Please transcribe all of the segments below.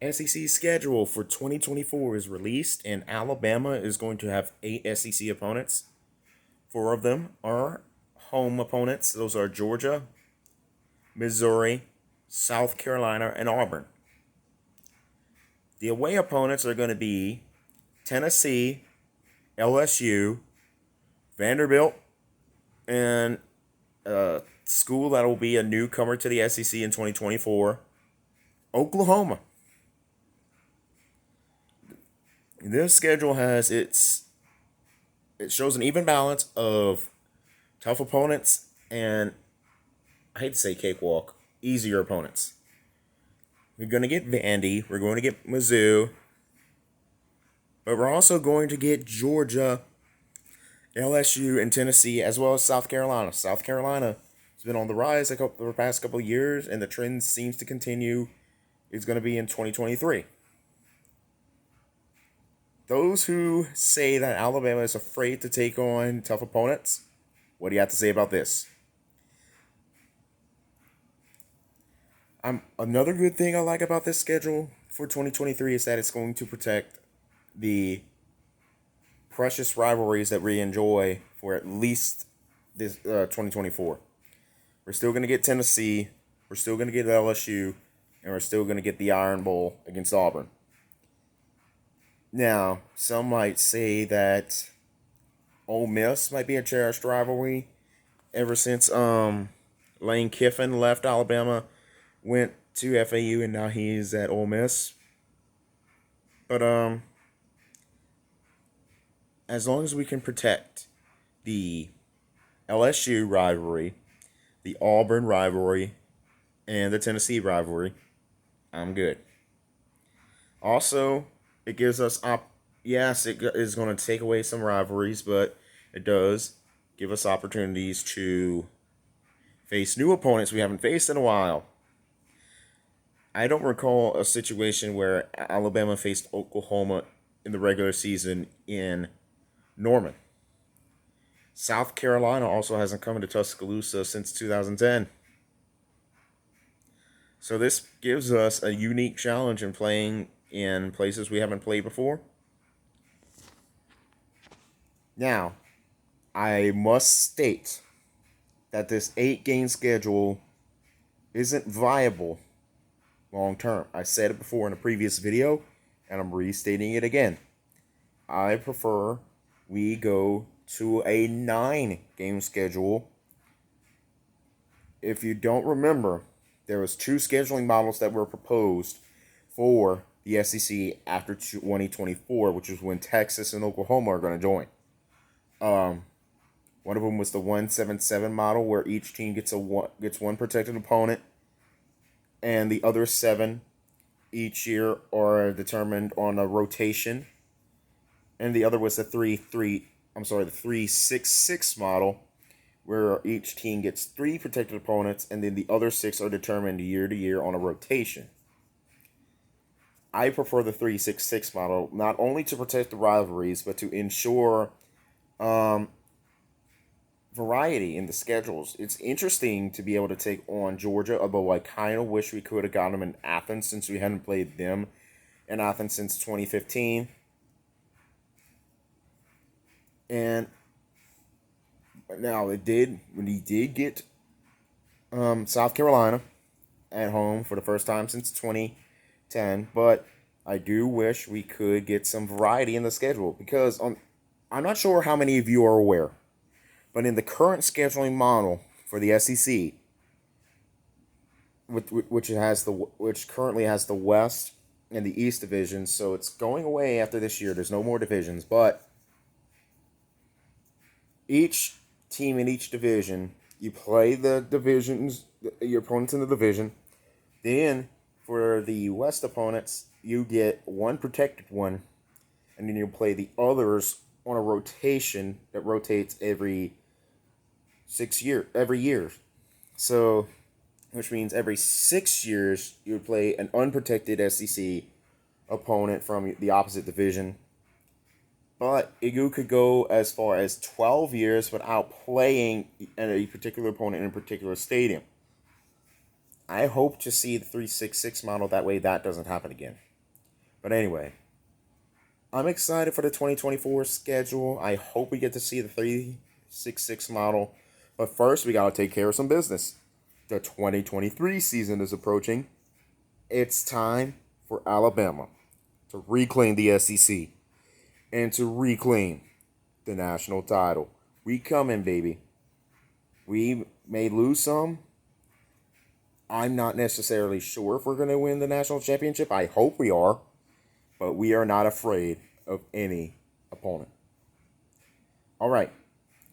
SEC schedule for 2024 is released, and Alabama is going to have 8 SEC opponents. 4 of them are home opponents. Those are Georgia, Missouri, South Carolina, and Auburn. The away opponents are going to be Tennessee, LSU, Vanderbilt, and a school that will be a newcomer to the SEC in 2024, Oklahoma. This schedule it shows an even balance of tough opponents and, I hate to say cakewalk, easier opponents. We're going to get Vandy, we're going to get Mizzou, but we're also going to get Georgia, LSU, and Tennessee, as well as South Carolina. South Carolina has been on the rise the past couple of years, and the trend seems to continue. It's going to be in 2023. Those who say that Alabama is afraid to take on tough opponents, what do you have to say about this? Another good thing I like about this schedule for 2023 is that it's going to protect the precious rivalries that we enjoy for at least this 2024. We're still going to get Tennessee, we're still going to get LSU, and we're still going to get the Iron Bowl against Auburn. Now, some might say that Ole Miss might be a cherished rivalry ever since Lane Kiffin left Alabama, went to FAU, and now he's at Ole Miss. But as long as we can protect the LSU rivalry, the Auburn rivalry, and the Tennessee rivalry, I'm good. Also, it gives us yes, it is going to take away some rivalries, but it does give us opportunities to face new opponents we haven't faced in a while. I don't recall a situation where Alabama faced Oklahoma in the regular season in Norman. South Carolina also hasn't come to Tuscaloosa since 2010. So this gives us a unique challenge in playing in places we haven't played before. Now, I must state that this 8-game schedule isn't viable long term. I said it before in a previous video, and I'm restating it again. I prefer we go to a 9-game schedule. If you don't remember, there was 2 scheduling models that were proposed for the SEC after 2024, which is when Texas and Oklahoma are going to join. One of them was the 1-7-7 model, where each team gets one protected opponent, and the other 7 each year are determined on a rotation. And the other was the 3-6-6 model, where each team gets 3 protected opponents, and then the other 6 are determined year to year on a rotation. I prefer the 3-6-6 model, not only to protect the rivalries, but to ensure variety in the schedules. It's interesting to be able to take on Georgia, although I kind of wish we could have gotten them in Athens, since we hadn't played them in Athens since 2015. And now when he did get South Carolina at home for the first time since 2010, but I do wish we could get some variety in the schedule, because I'm not sure how many of you are aware, but in the current scheduling model for the SEC, which currently has the West and the East divisions, so it's going away after this year. There's no more divisions, but each team in each division, you play the divisions, your opponents in the division. Then for the West opponents, you get one protected one, and then you play the others on a rotation that rotates every year. So, which means every 6 years you would play an unprotected SEC opponent from the opposite division. But you could go as far as 12 years without playing a particular opponent in a particular stadium. I hope to see the 3-6-6 model. That way that doesn't happen again. But anyway, I'm excited for the 2024 schedule. I hope we get to see the 366 model. But first, we got to take care of some business. The 2023 season is approaching. It's time for Alabama to reclaim the SEC and to reclaim the national title. We coming, baby. We may lose some. I'm not necessarily sure if we're going to win the national championship. I hope we are. But we are not afraid of any opponent. All right.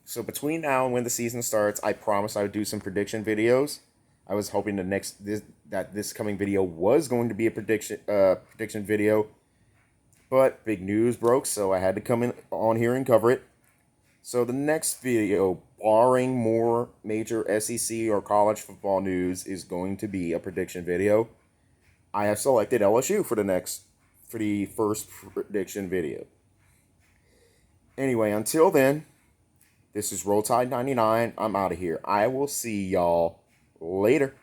So between now and when the season starts, I promised I would do some prediction videos. I was hoping that this coming video was going to be a prediction video, but big news broke, so I had to come in on here and cover it. So the next video, barring more major SEC or college football news, is going to be a prediction video. I have selected LSU for the first prediction video. Anyway, until then, this is Roll Tide 99. I'm out of here. I will see y'all later.